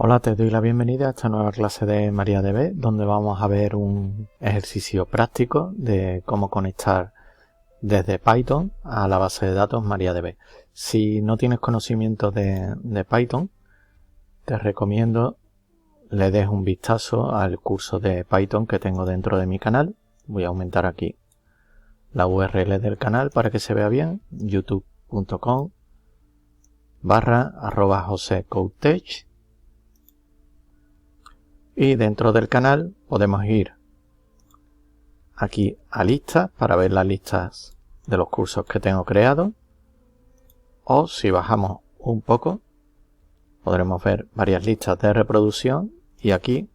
Hola, te doy la bienvenida a esta nueva clase de MariaDB, donde vamos a ver un ejercicio práctico de cómo conectar desde Python a la base de datos MariaDB. Si no tienes conocimiento de Python, te recomiendo le des un vistazo al curso de Python que tengo dentro de mi canal. Voy a aumentar aquí la URL del canal para que se vea bien, youtube.com/josecoutech. Y dentro del canal podemos ir aquí a listas para ver las listas de los cursos que tengo creados. O si bajamos un poco, podremos ver varias listas de reproducción y aquí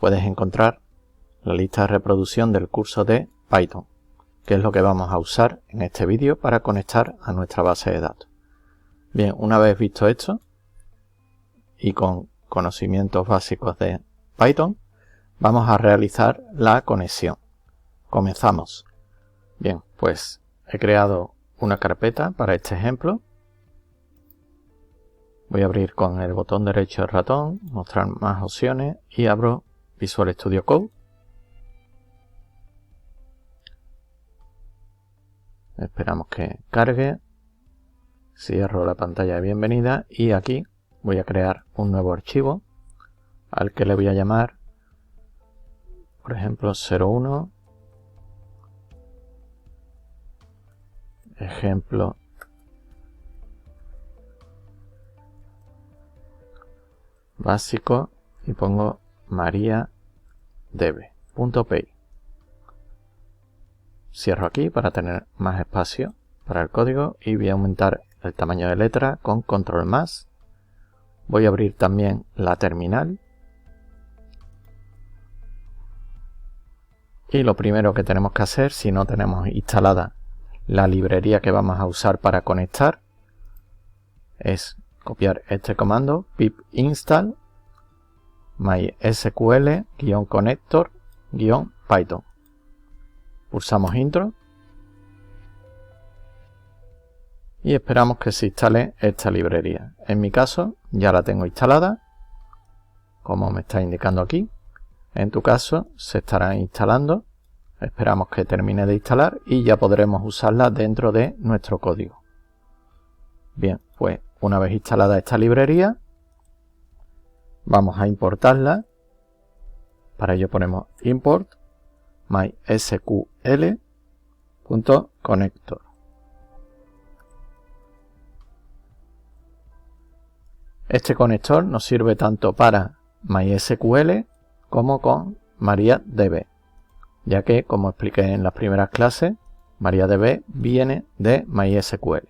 puedes encontrar la lista de reproducción del curso de Python, que es lo que vamos a usar en este vídeo para conectar a nuestra base de datos. Bien, una vez visto esto y con conocimientos básicos de Python, vamos a realizar la conexión. Comenzamos. Bien, pues he creado una carpeta para este ejemplo. Voy a abrir con el botón derecho del ratón, mostrar más opciones y abro Visual Studio Code. Esperamos que cargue. Cierro la pantalla de bienvenida y aquí voy a crear un nuevo archivo al que le voy a llamar, por ejemplo, 01 ejemplo básico y pongo mariadb.py. Cierro aquí para tener más espacio para el código y voy a aumentar el tamaño de letra con control más. Voy a abrir también la terminal. Y lo primero que tenemos que hacer, si no tenemos instalada la librería que vamos a usar para conectar, es copiar este comando pip install mysql-connector-python. Pulsamos intro y esperamos que se instale esta librería. En mi caso ya la tengo instalada, como me está indicando aquí. En tu caso se estará instalando. Esperamos que termine de instalar y ya podremos usarla dentro de nuestro código. Bien, pues una vez instalada esta librería, vamos a importarla. Para ello ponemos import mysql.connector. Este conector nos sirve tanto para MySQL como con MariaDB, ya que, como expliqué en las primeras clases, MariaDB viene de MySQL.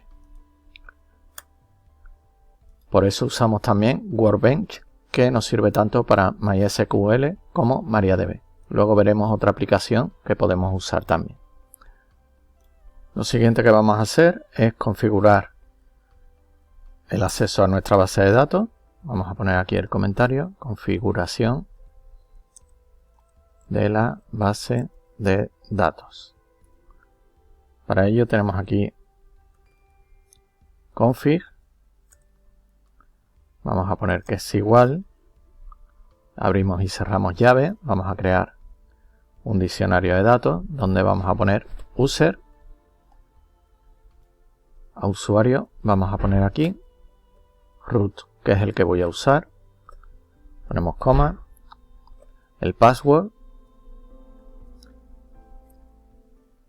Por eso usamos también Workbench, que nos sirve tanto para MySQL como MariaDB. Luego veremos otra aplicación que podemos usar también. Lo siguiente que vamos a hacer es configurar el acceso a nuestra base de datos. Vamos a poner aquí el comentario, configuración de la base de datos. Para ello tenemos aquí config. Vamos a poner que es igual. Abrimos y cerramos llave. Vamos a crear un diccionario de datos donde vamos a poner user. A usuario vamos a poner aquí root, que es el que voy a usar. Ponemos coma. El password.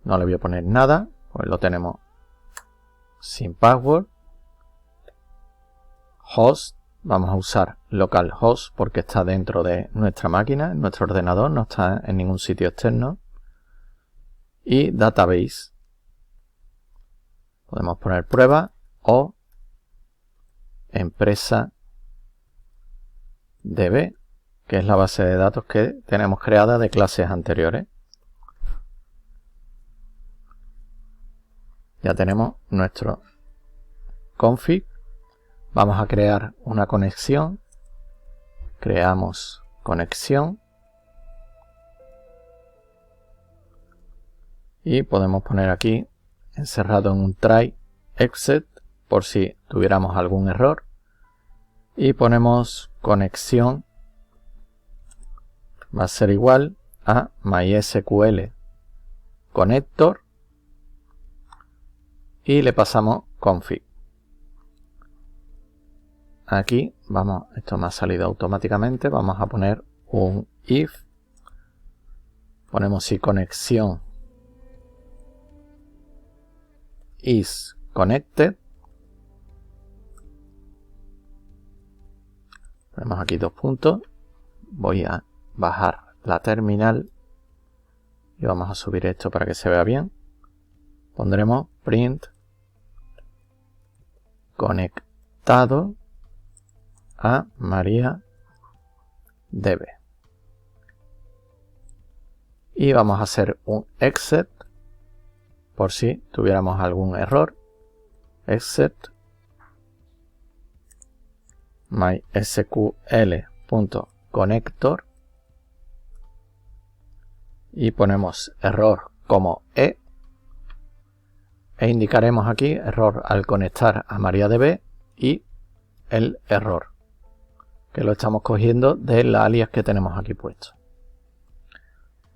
No le voy a poner nada, pues lo tenemos sin password. Host, vamos a usar localhost porque está dentro de nuestra máquina, en nuestro ordenador, no está en ningún sitio externo. Y database. Podemos poner prueba o empresa DB, que es la base de datos que tenemos creada de clases anteriores. Ya tenemos nuestro config. Vamos a crear una conexión. Creamos conexión. Y podemos poner aquí encerrado en un try exit por si tuviéramos algún error. Y ponemos conexión va a ser igual a MySQL connector y le pasamos config. Aquí vamos, esto me ha salido automáticamente, vamos a poner un if, ponemos si conexión is connected, ponemos aquí 2 puntos, voy a bajar la terminal y vamos a subir esto para que se vea bien, pondremos print conectado a MariaDB y vamos a hacer un exit por si tuviéramos algún error. Exit mysql.connector y ponemos error como e indicaremos aquí error al conectar a MariaDB y el error que lo estamos cogiendo del alias que tenemos aquí puesto.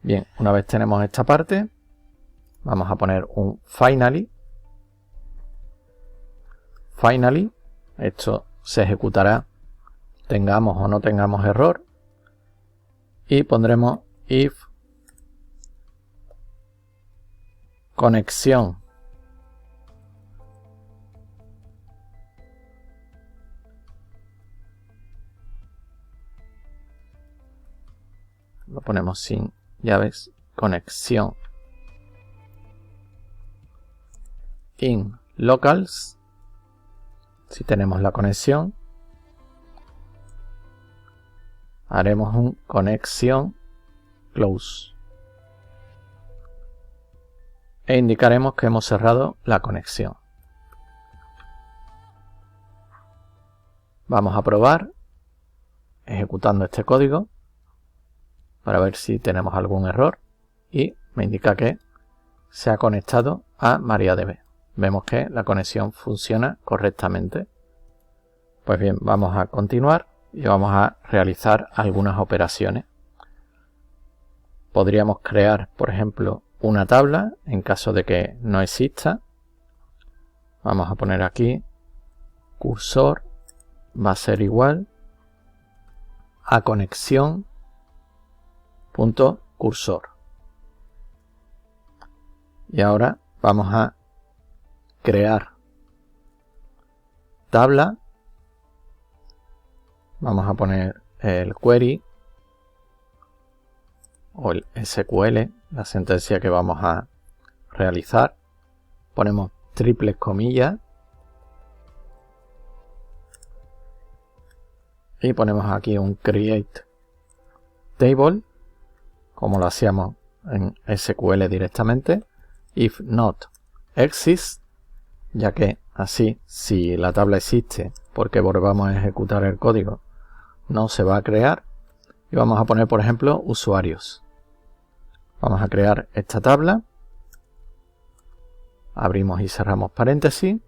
Bien, una vez tenemos esta parte, vamos a poner un finally. Finally, esto se ejecutará tengamos o no tengamos error. Y pondremos if conexión lo ponemos sin llaves, conexión in locals, si tenemos la conexión, haremos un conexión close e indicaremos que hemos cerrado la conexión. Vamos a probar ejecutando este código para ver si tenemos algún error y me indica que se ha conectado a MariaDB. Vemos que la conexión funciona correctamente. Pues bien, vamos a continuar y vamos a realizar algunas operaciones. Podríamos crear, por ejemplo, una tabla en caso de que no exista. Vamos a poner aquí cursor va a ser igual a conexión punto cursor. Y ahora vamos a crear tabla. Vamos a poner el query o el SQL, la sentencia que vamos a realizar. Ponemos triples comillas y ponemos aquí un create table como lo hacíamos en SQL directamente. If not exists, ya que así si la tabla existe porque volvamos a ejecutar el código no se va a crear. Y vamos a poner, por ejemplo, usuarios. Vamos a crear esta tabla. Abrimos y cerramos paréntesis.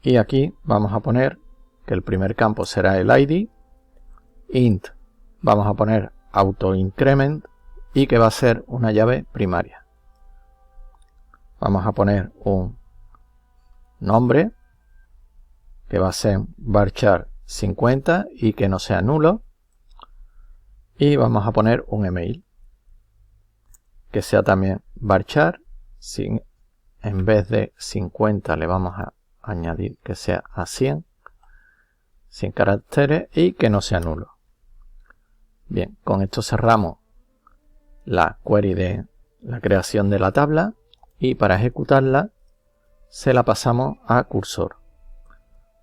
Y aquí vamos a poner que el primer campo será el ID. Int vamos a poner autoincrement y que va a ser una llave primaria. Vamos a poner un nombre que va a ser varchar 50 y que no sea nulo. Y vamos a poner un email que sea también varchar. En vez de 50 le vamos a añadir que sea a 100 caracteres y que no sea nulo. Bien, con esto cerramos la query de la creación de la tabla y para ejecutarla se la pasamos a cursor.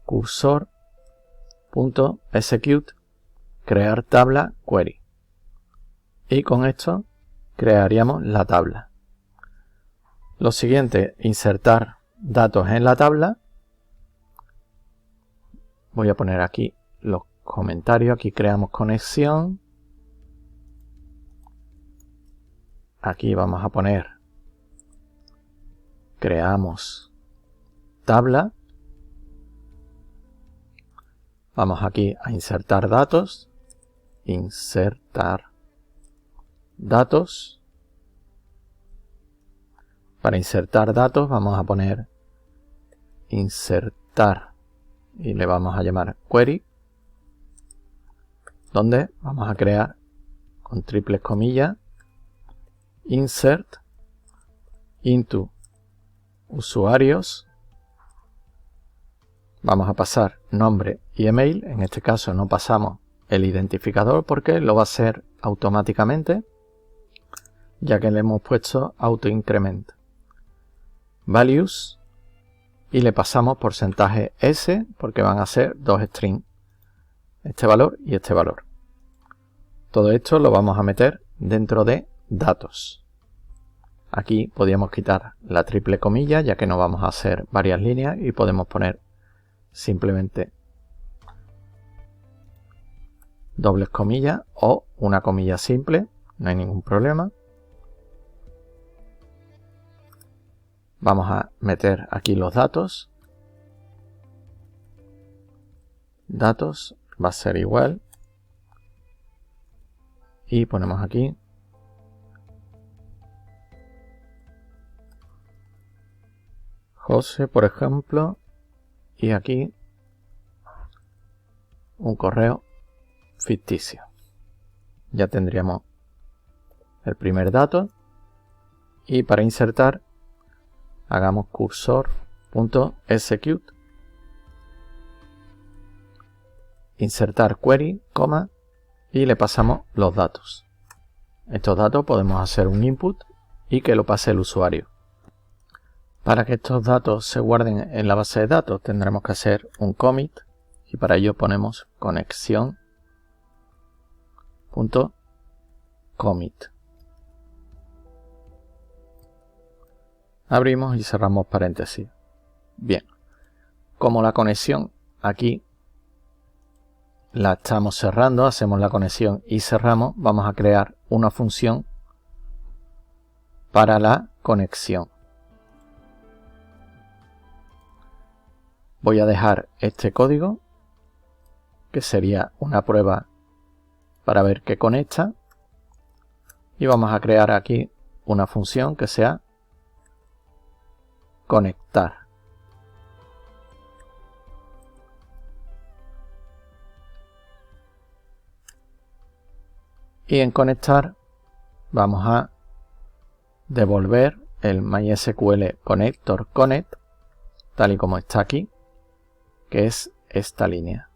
Cursor.execute crear tabla query. Y con esto crearíamos la tabla. Lo siguiente, insertar datos en la tabla. Voy a poner aquí los comentarios. Aquí creamos conexión. Aquí vamos a poner creamos tabla. Vamos aquí a insertar datos. Insertar datos. Para insertar datos vamos a poner insertar y le vamos a llamar query, donde vamos a crear con triples comillas insert into usuarios. Vamos a pasar nombre y email. En este caso no pasamos el identificador porque lo va a hacer automáticamente, ya que le hemos puesto auto increment. Values y le pasamos porcentaje S porque van a ser dos strings, este valor y este valor. Todo esto lo vamos a meter dentro de datos. Aquí podríamos quitar la triple comilla, ya que no vamos a hacer varias líneas, y podemos poner simplemente dobles comillas o una comilla simple, no hay ningún problema. Vamos a meter aquí los datos. Datos va a ser igual. Y ponemos aquí José, por ejemplo. Y aquí un correo ficticio. Ya tendríamos el primer dato. Y para insertar, hagamos cursor.execute, insertar query, coma, y le pasamos los datos. Estos datos podemos hacer un input y que lo pase el usuario. Para que estos datos se guarden en la base de datos tendremos que hacer un commit, y para ello ponemos conexión.commit. Abrimos y cerramos paréntesis. Bien, como la conexión aquí la estamos cerrando, hacemos la conexión y cerramos, vamos a crear una función para la conexión. Voy a dejar este código, que sería una prueba para ver que conecta, y vamos a crear aquí una función que sea conectar. Y en conectar vamos a devolver el MySQL connector connect, tal y como está aquí, que es esta línea.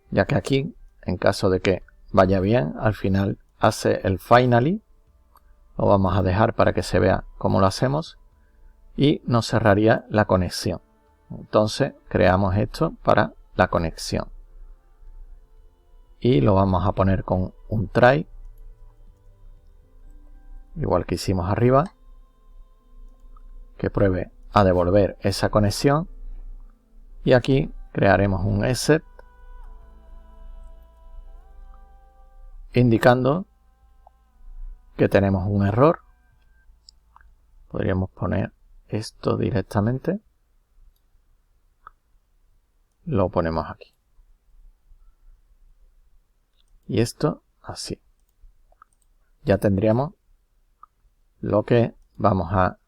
Ya que aquí, en caso de que vaya bien, al final hace el finally. Lo vamos a dejar para que se vea cómo lo hacemos y nos cerraría la conexión. Entonces creamos esto para la conexión y lo vamos a poner con un try, igual que hicimos arriba, que pruebe a devolver esa conexión, y aquí crearemos un except indicando que tenemos un error. Podríamos poner esto directamente, lo ponemos aquí, y esto así. Ya tendríamos lo que vamos a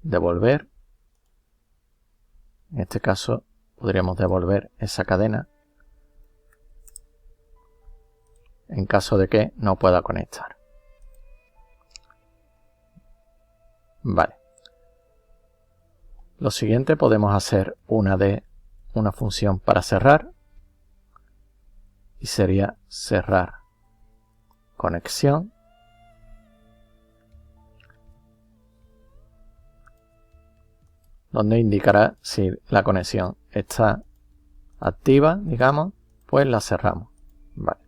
devolver. En este caso podríamos devolver esa cadena en caso de que no pueda conectar. Vale. Lo siguiente, podemos hacer una función para cerrar, y sería cerrar conexión, donde indicará si la conexión está activa, digamos, pues la cerramos. Vale.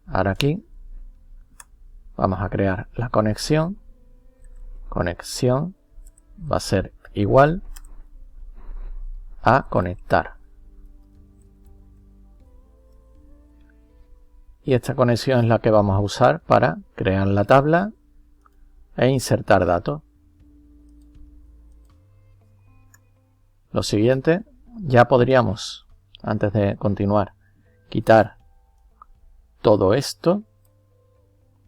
Ahora aquí vamos a crear la conexión. Conexión va a ser igual a conectar. Y esta conexión es la que vamos a usar para crear la tabla e insertar datos. Lo siguiente, ya podríamos, antes de continuar, quitar todo esto.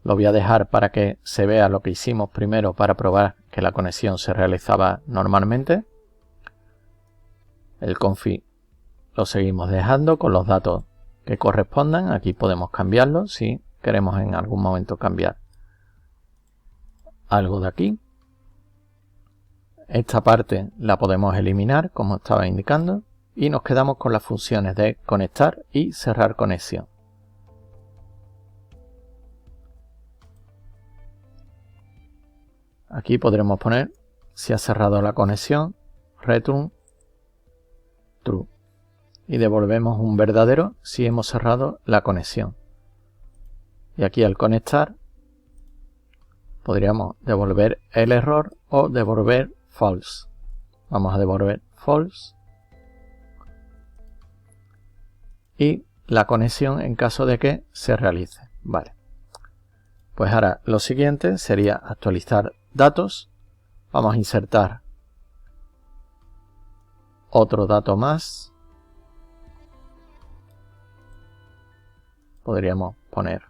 Lo voy a dejar para que se vea lo que hicimos primero para probar que la conexión se realizaba normalmente. El config lo seguimos dejando con los datos que correspondan. Aquí podemos cambiarlo si queremos en algún momento cambiar algo de aquí. Esta parte la podemos eliminar, como estaba indicando, y nos quedamos con las funciones de conectar y cerrar conexión. Aquí podremos poner si ha cerrado la conexión, return true, y devolvemos un verdadero si hemos cerrado la conexión. Y aquí al conectar podríamos devolver el error o devolver false. Vamos a devolver false y la conexión en caso de que se realice. Vale. Pues ahora lo siguiente sería actualizar datos. Vamos a insertar otro dato más. Podríamos poner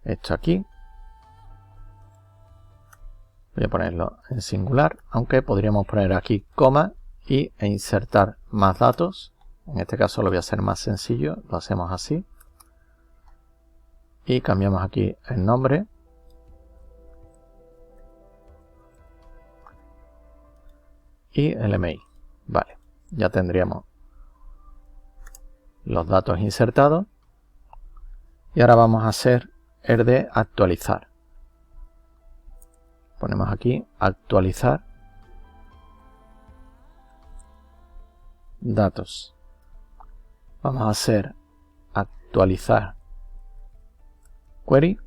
esto aquí. Voy a ponerlo en singular, aunque podríamos poner aquí coma e insertar más datos. En este caso lo voy a hacer más sencillo, lo hacemos así. Y cambiamos aquí el nombre. Y el email. Vale, ya tendríamos los datos insertados. Y ahora vamos a hacer el de actualizar. Ponemos aquí actualizar datos. Vamos a hacer actualizar query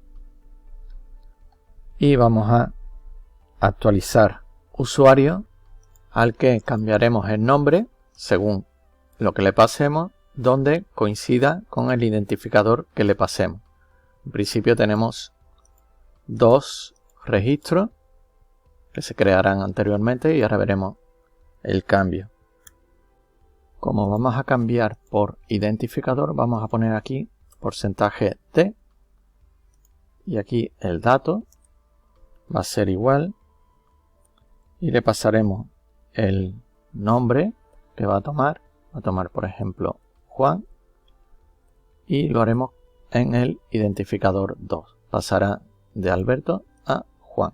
y vamos a actualizar usuario, al que cambiaremos el nombre según lo que le pasemos, donde coincida con el identificador que le pasemos. En principio tenemos dos registros que se crearán anteriormente y ahora veremos el cambio. Como vamos a cambiar por identificador, vamos a poner aquí porcentaje %, y aquí el dato va a ser igual, y le pasaremos el nombre que va a tomar por ejemplo Juan, y lo haremos en el identificador 2, pasará de Alberto a Juan.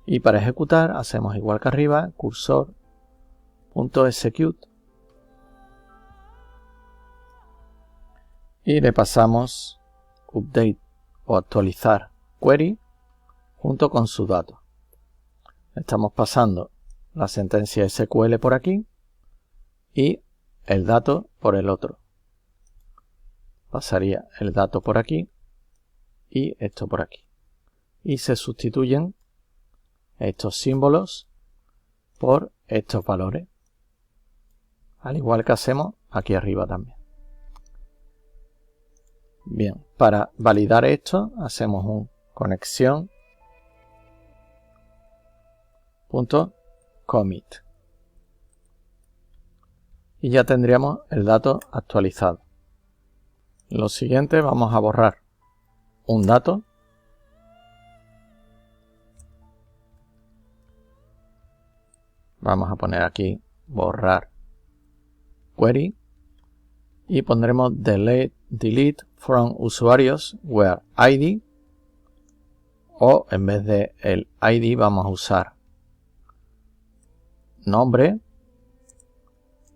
Y para ejecutar hacemos igual que arriba, cursor.execute, y le pasamos update o actualizar query junto con su dato. Estamos pasando la sentencia SQL por aquí y el dato por el otro. Pasaría el dato por aquí y esto por aquí. Y se sustituyen estos símbolos por estos valores, al igual que hacemos aquí arriba también. Bien, para validar esto hacemos un conexión.commit y ya tendríamos el dato actualizado. Lo siguiente, vamos a borrar un dato. Vamos a poner aquí borrar query y pondremos delete from usuarios where ID, o en vez de el ID vamos a usar nombre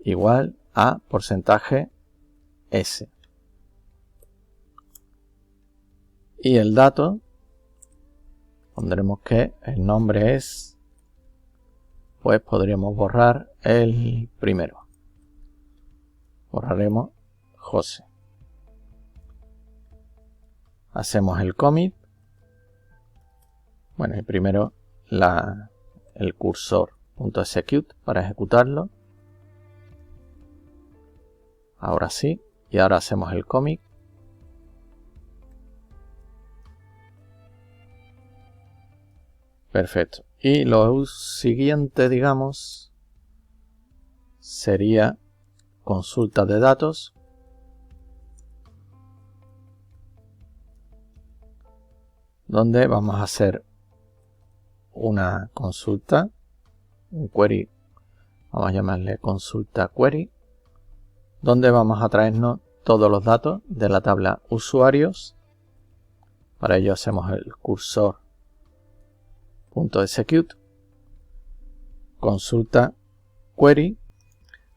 igual a porcentaje %. Y el dato pondremos que el nombre es, pues podríamos borrar el primero. Borraremos José. Hacemos el commit. Bueno, y primero el cursor.execute para ejecutarlo. Ahora sí. Y ahora hacemos el commit. Perfecto. Y lo siguiente, digamos, sería consulta de datos. Donde vamos a hacer una consulta, un query, vamos a llamarle consulta query, donde vamos a traernos todos los datos de la tabla usuarios. Para ello hacemos el cursor.execute, consulta query,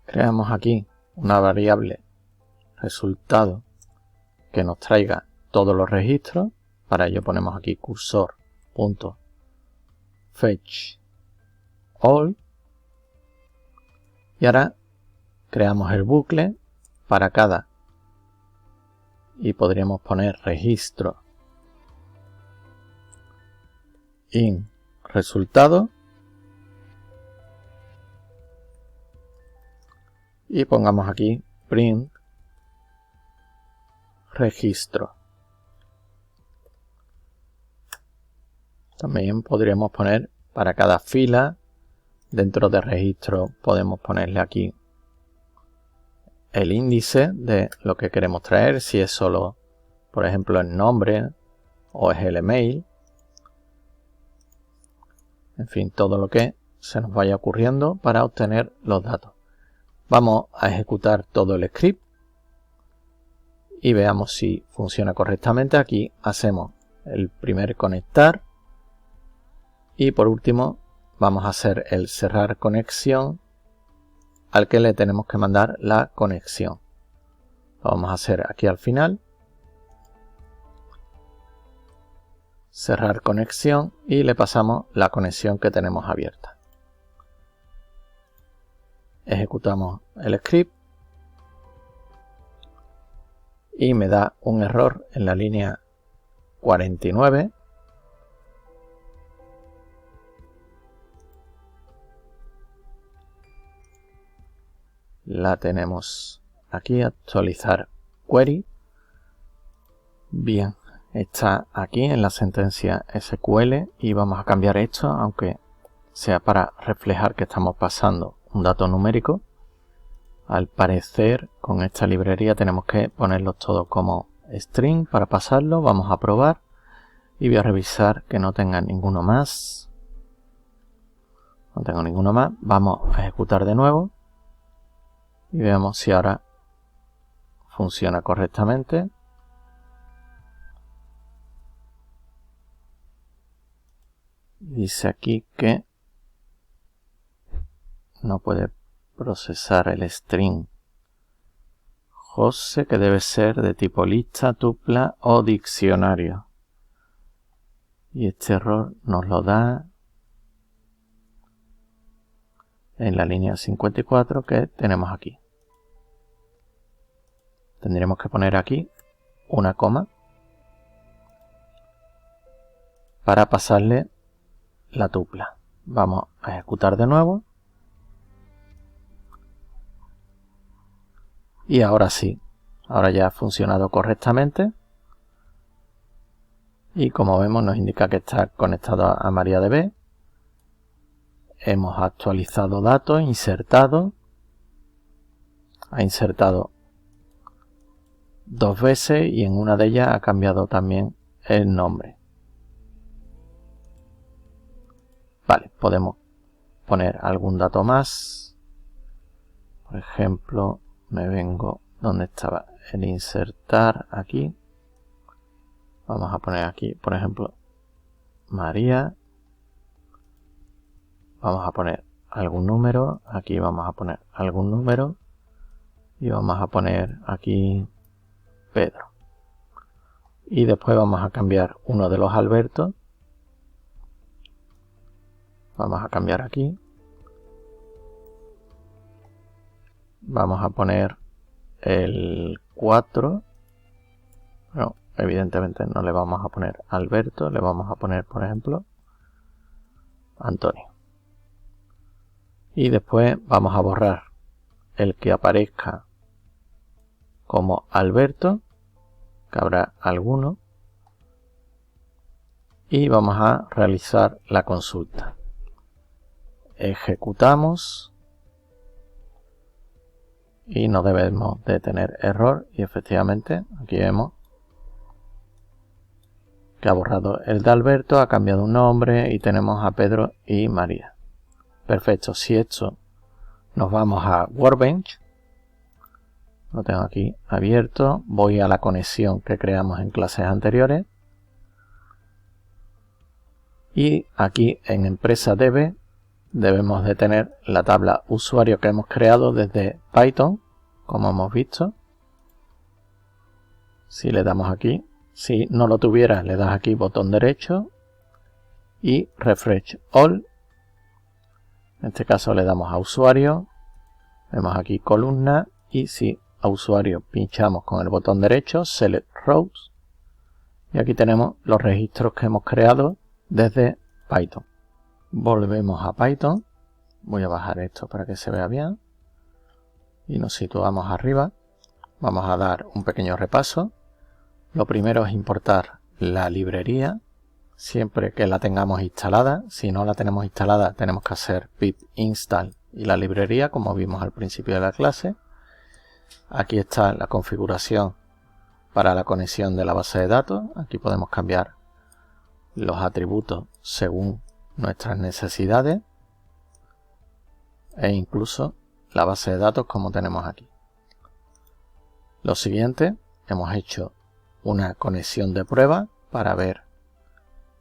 creamos aquí una variable resultado que nos traiga todos los registros. Para ello ponemos aquí cursor.fetch all y ahora creamos el bucle para cada y podríamos poner registro in resultado y pongamos aquí print registro. También podríamos poner para cada fila dentro de registro, podemos ponerle aquí el índice de lo que queremos traer, si es solo, por ejemplo, el nombre o es el email. En fin, todo lo que se nos vaya ocurriendo para obtener los datos. Vamos a ejecutar todo el script y veamos si funciona correctamente. Aquí hacemos el primer conectar y por último vamos a hacer el cerrar conexión al que le tenemos que mandar la conexión. Lo vamos a hacer aquí al final. Cerrar conexión y le pasamos la conexión que tenemos abierta. Ejecutamos el script y me da un error en la línea 49. La tenemos aquí, actualizar query. Bien, está aquí en la sentencia SQL y vamos a cambiar esto, aunque sea para reflejar que estamos pasando un dato numérico. Al parecer con esta librería tenemos que ponerlos todos como string para pasarlo. Vamos a probar y voy a revisar que no tenga ninguno más. No tengo ninguno más. Vamos a ejecutar de nuevo y veamos si ahora funciona correctamente. Dice aquí que no puede procesar el string José, que debe ser de tipo lista, tupla o diccionario. Y este error nos lo da en la línea 54 que tenemos aquí. Tendremos que poner aquí una coma para pasarle la tupla. Vamos a ejecutar de nuevo. Y ahora sí, ahora ya ha funcionado correctamente. Y como vemos nos indica que está conectado a MariaDB. Hemos actualizado datos, insertado. Ha insertado 2 veces y en una de ellas ha cambiado también el nombre. Vale, podemos poner algún dato más. Por ejemplo, me vengo donde estaba el insertar aquí. Vamos a poner aquí, por ejemplo, María. Vamos a poner algún número. Aquí vamos a poner algún número. Y vamos a poner aquí Pedro. Y después vamos a cambiar uno de los Albertos. Vamos a cambiar aquí. Vamos a poner el 4. No, evidentemente no le vamos a poner Alberto. Le vamos a poner, por ejemplo, Antonio. Y después vamos a borrar el que aparezca como Alberto, que habrá alguno. y vamos a realizar la consulta. Ejecutamos y no debemos de tener error, y efectivamente aquí vemos que ha borrado el de Alberto, ha cambiado un nombre y tenemos a Pedro y María. Perfecto. Si esto nos vamos a Workbench, lo tengo aquí abierto, voy a la conexión que creamos en clases anteriores y aquí en empresa DB debemos de tener la tabla usuario que hemos creado desde Python, como hemos visto. Si le damos aquí, si no lo tuviera, le das aquí botón derecho y Refresh All. En este caso le damos a usuario, vemos aquí columna y si a usuario pinchamos con el botón derecho, Select Rows, y aquí tenemos los registros que hemos creado desde Python. Volvemos a Python, voy a bajar esto para que se vea bien y nos situamos arriba. Vamos a dar un pequeño repaso. Lo primero es importar la librería, siempre que la tengamos instalada. Si no la tenemos instalada, tenemos que hacer pip install y la librería, como vimos al principio de la clase. Aquí está la configuración para la conexión de la base de datos. Aquí podemos cambiar los atributos según nuestras necesidades e incluso la base de datos como tenemos aquí. Lo siguiente, hemos hecho una conexión de prueba para ver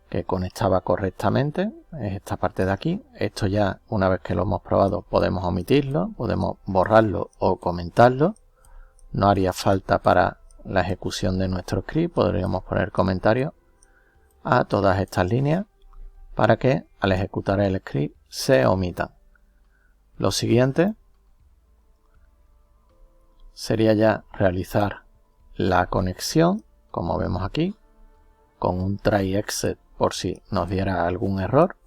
que conectaba correctamente, es esta parte de aquí. Esto ya, una vez que lo hemos probado, podemos omitirlo, podemos borrarlo o comentarlo. No haría falta para la ejecución de nuestro script, podríamos poner comentarios a todas estas líneas para que al ejecutar el script se omitan. Lo siguiente sería ya realizar la conexión, como vemos aquí, con un try exit por si nos diera algún error,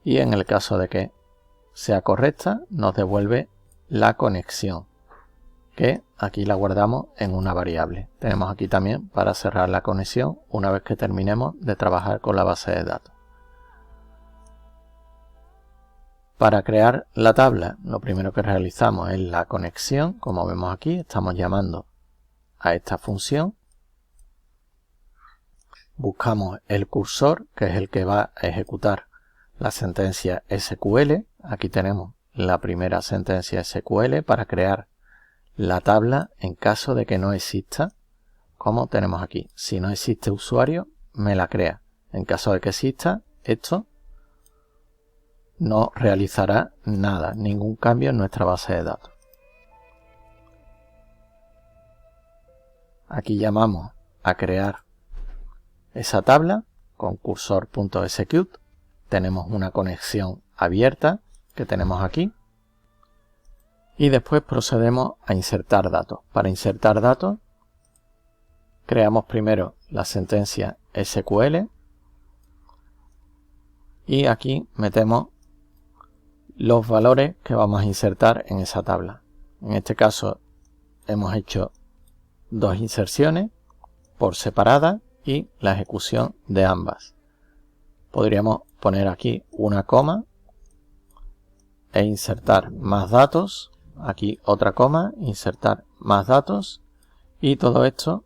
y en el caso de que sea correcta nos devuelve la conexión, que aquí la guardamos en una variable. Tenemos aquí también para cerrar la conexión una vez que terminemos de trabajar con la base de datos. Para crear la tabla, lo primero que realizamos es la conexión. Como vemos aquí, estamos llamando a esta función. Buscamos el cursor, que es el que va a ejecutar la sentencia SQL. Aquí tenemos la primera sentencia SQL para crear la tabla en caso de que no exista, como tenemos aquí. Si no existe usuario, me la crea. En caso de que exista, esto no realizará nada, ningún cambio en nuestra base de datos. Aquí llamamos a crear esa tabla con cursor.execute. Tenemos una conexión abierta que tenemos aquí. Y después procedemos a insertar datos. Para insertar datos, creamos primero la sentencia SQL y aquí metemos los valores que vamos a insertar en esa tabla. En este caso hemos hecho dos inserciones por separada y la ejecución de ambas. Podríamos poner aquí una coma e insertar más datos. Aquí otra coma, insertar más datos y todo esto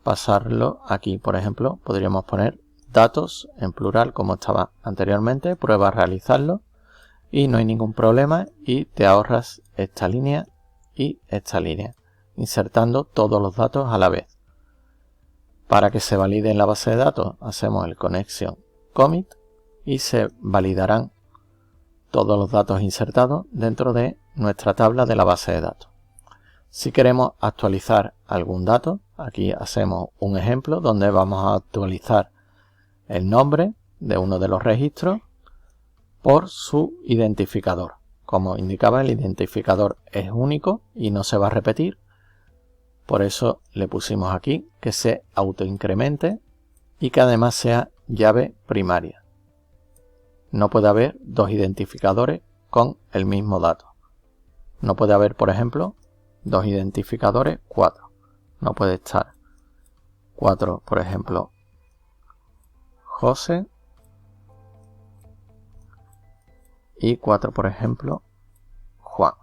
pasarlo aquí. Por ejemplo, podríamos poner datos en plural como estaba anteriormente, prueba a realizarlo y no hay ningún problema y te ahorras esta línea y esta línea, insertando todos los datos a la vez. Para que se valide en la base de datos, hacemos el connection commit y se validarán todos los datos insertados dentro de nuestra tabla de la base de datos. Si queremos actualizar algún dato, aquí hacemos un ejemplo donde vamos a actualizar el nombre de uno de los registros por su identificador. Como indicaba, el identificador es único y no se va a repetir. Por eso le pusimos aquí que se autoincremente y que además sea llave primaria. No puede haber dos identificadores con el mismo dato. No puede haber, por ejemplo, dos identificadores 4. No puede estar 4, por ejemplo, José. Y 4, por ejemplo, Juan.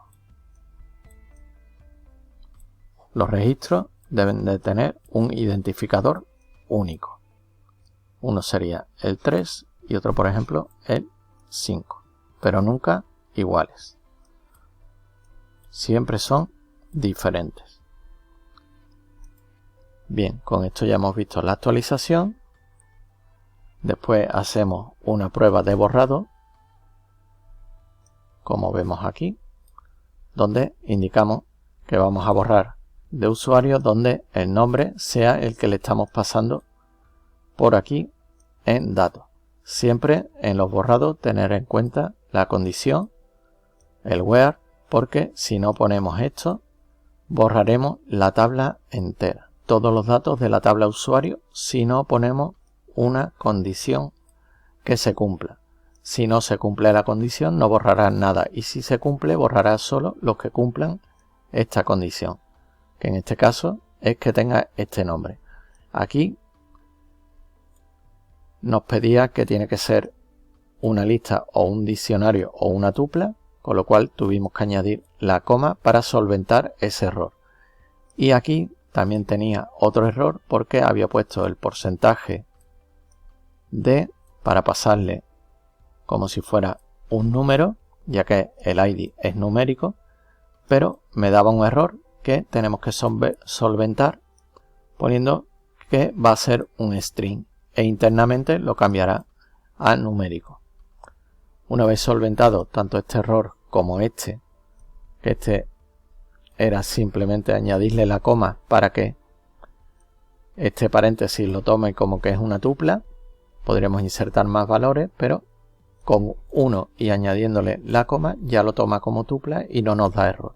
Los registros deben de tener un identificador único. Uno sería el 3 y otro, por ejemplo, el 5. Pero nunca iguales. Siempre son diferentes. Bien, con esto ya hemos visto la actualización. Después hacemos una prueba de borrado, como vemos aquí, donde indicamos que vamos a borrar de usuario donde el nombre sea el que le estamos pasando por aquí en datos. Siempre en los borrados tener en cuenta la condición, el where, porque si no ponemos esto, borraremos la tabla entera. Todos los datos de la tabla usuario si no ponemos una condición que se cumpla. Si no se cumple la condición, no borrará nada. Y si se cumple, borrará solo los que cumplan esta condición. Que en este caso es que tenga este nombre. Aquí nos pedía que tiene que ser una lista o un diccionario o una tupla, con lo cual tuvimos que añadir la coma para solventar ese error. Y aquí también tenía otro error porque había puesto el porcentaje de para pasarle como si fuera un número, ya que el ID es numérico, pero me daba un error que tenemos que solventar poniendo que va a ser un string e internamente lo cambiará a numérico. Una vez solventado tanto este error como este, que este era simplemente añadirle la coma para que este paréntesis lo tome como que es una tupla, podríamos insertar más valores, pero con uno y añadiéndole la coma ya lo toma como tupla y no nos da error.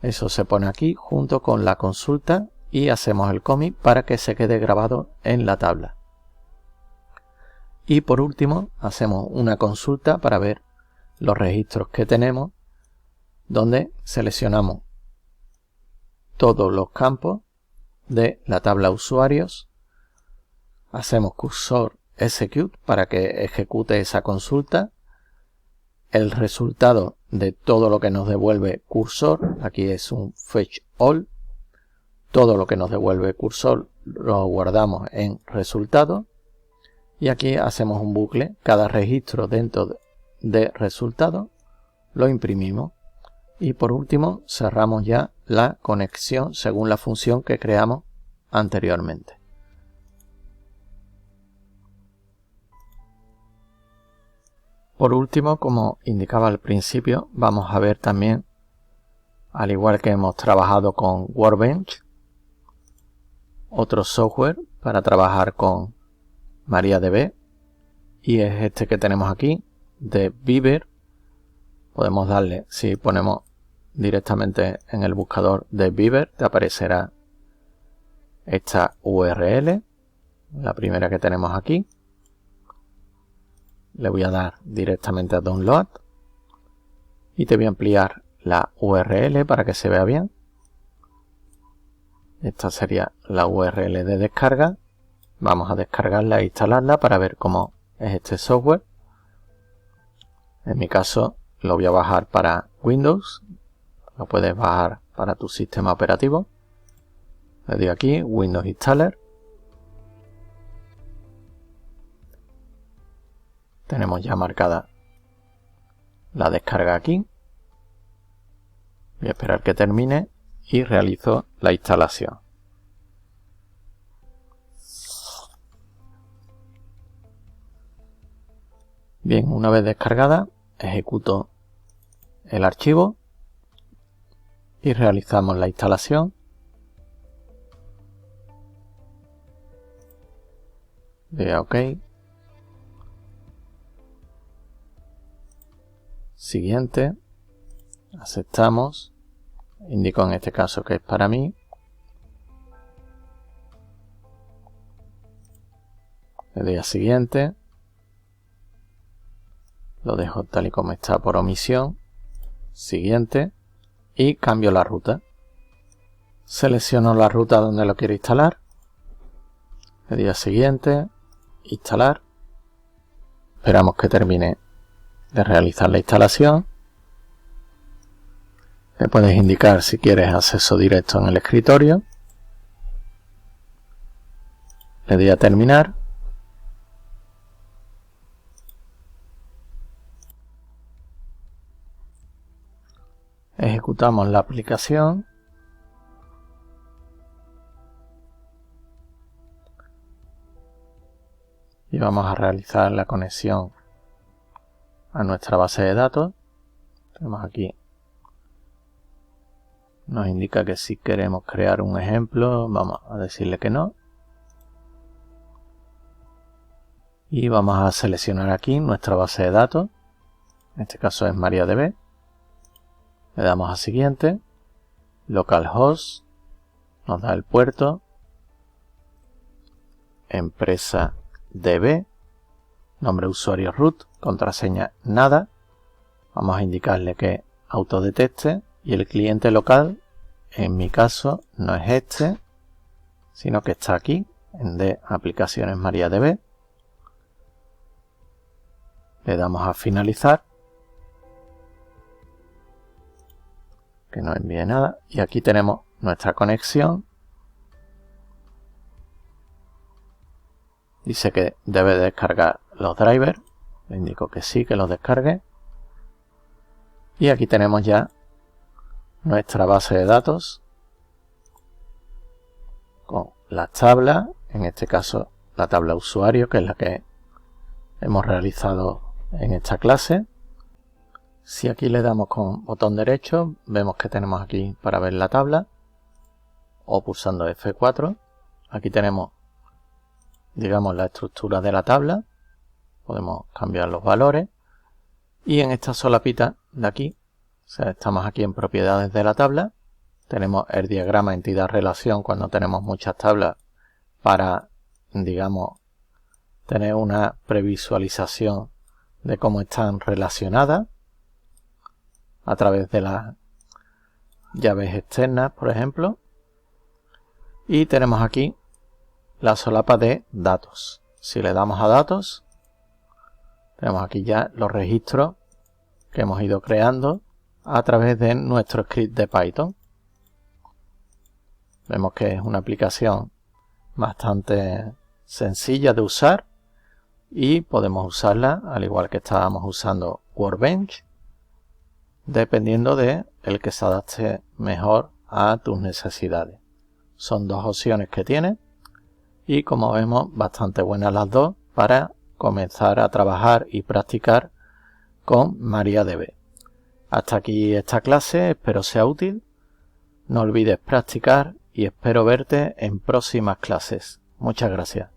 Eso se pone aquí junto con la consulta y hacemos el commit para que se quede grabado en la tabla. Y por último hacemos una consulta para ver los registros que tenemos, donde seleccionamos todos los campos de la tabla usuarios, hacemos cursor execute para que ejecute esa consulta, el resultado de todo lo que nos devuelve cursor, aquí es un fetch all, todo lo que nos devuelve cursor lo guardamos en resultado y aquí hacemos un bucle, cada registro dentro de resultado lo imprimimos y por último cerramos ya la conexión según la función que creamos anteriormente. Por último, como indicaba al principio, vamos a ver también, al igual que hemos trabajado con Workbench, otro software para trabajar con MariaDB, y es este que tenemos aquí, de Beaver. Podemos darle, si ponemos directamente en el buscador de Beaver, te aparecerá esta URL, la primera que tenemos aquí. Le voy a dar directamente a Download y te voy a ampliar la URL para que se vea bien. Esta sería la URL de descarga. Vamos a descargarla e instalarla para ver cómo es este software. En mi caso lo voy a bajar para Windows. Lo puedes bajar para tu sistema operativo. Le doy aquí Windows Installer. Tenemos ya marcada la descarga aquí. Voy a esperar que termine y realizo la instalación. Bien, una vez descargada, ejecuto el archivo y realizamos la instalación. Le doy a OK. Siguiente, aceptamos, indico en este caso que es para mí, le doy a siguiente, lo dejo tal y como está por omisión, siguiente y cambio la ruta. Selecciono la ruta donde lo quiero instalar, le doy a siguiente, instalar. Esperamos que termine de realizar la instalación. Le puedes indicar si quieres acceso directo en el escritorio. Le doy a terminar. Ejecutamos la aplicación. Y vamos a realizar la conexión a nuestra base de datos. Tenemos aquí, nos indica que si queremos crear un ejemplo, vamos a decirle que no. Y vamos a seleccionar aquí nuestra base de datos. En este caso es MariaDB. Le damos a siguiente. Localhost. Nos da el puerto. Empresa DB. Nombre de usuario root. Contraseña nada. Vamos a indicarle que autodetecte. Y el cliente local, en mi caso, no es este, sino que está aquí, en de aplicaciones MariaDB. Le damos a finalizar. Que no envíe nada. Y aquí tenemos nuestra conexión. Dice que debe descargar los drivers. Le indico que sí, que los descargue. Y aquí tenemos ya nuestra base de datos con las tablas, en este caso la tabla usuario, que es la que hemos realizado en esta clase. Si aquí le damos con botón derecho, vemos que tenemos aquí para ver la tabla, o pulsando F4. Aquí tenemos, digamos, la estructura de la tabla. Podemos cambiar los valores. Y en esta solapita de aquí, o sea, estamos aquí en propiedades de la tabla. Tenemos el diagrama entidad-relación cuando tenemos muchas tablas para, digamos, tener una previsualización de cómo están relacionadas a través de las llaves externas, por ejemplo. Y tenemos aquí la solapa de datos. Si le damos a datos, tenemos aquí ya los registros que hemos ido creando a través de nuestro script de Python. Vemos que es una aplicación bastante sencilla de usar y podemos usarla al igual que estábamos usando Workbench, dependiendo de el que se adapte mejor a tus necesidades. Son dos opciones que tiene y, como vemos, bastante buenas las dos para comenzar a trabajar y practicar con MariaDB. Hasta aquí esta clase, espero sea útil. No olvides practicar y espero verte en próximas clases. Muchas gracias.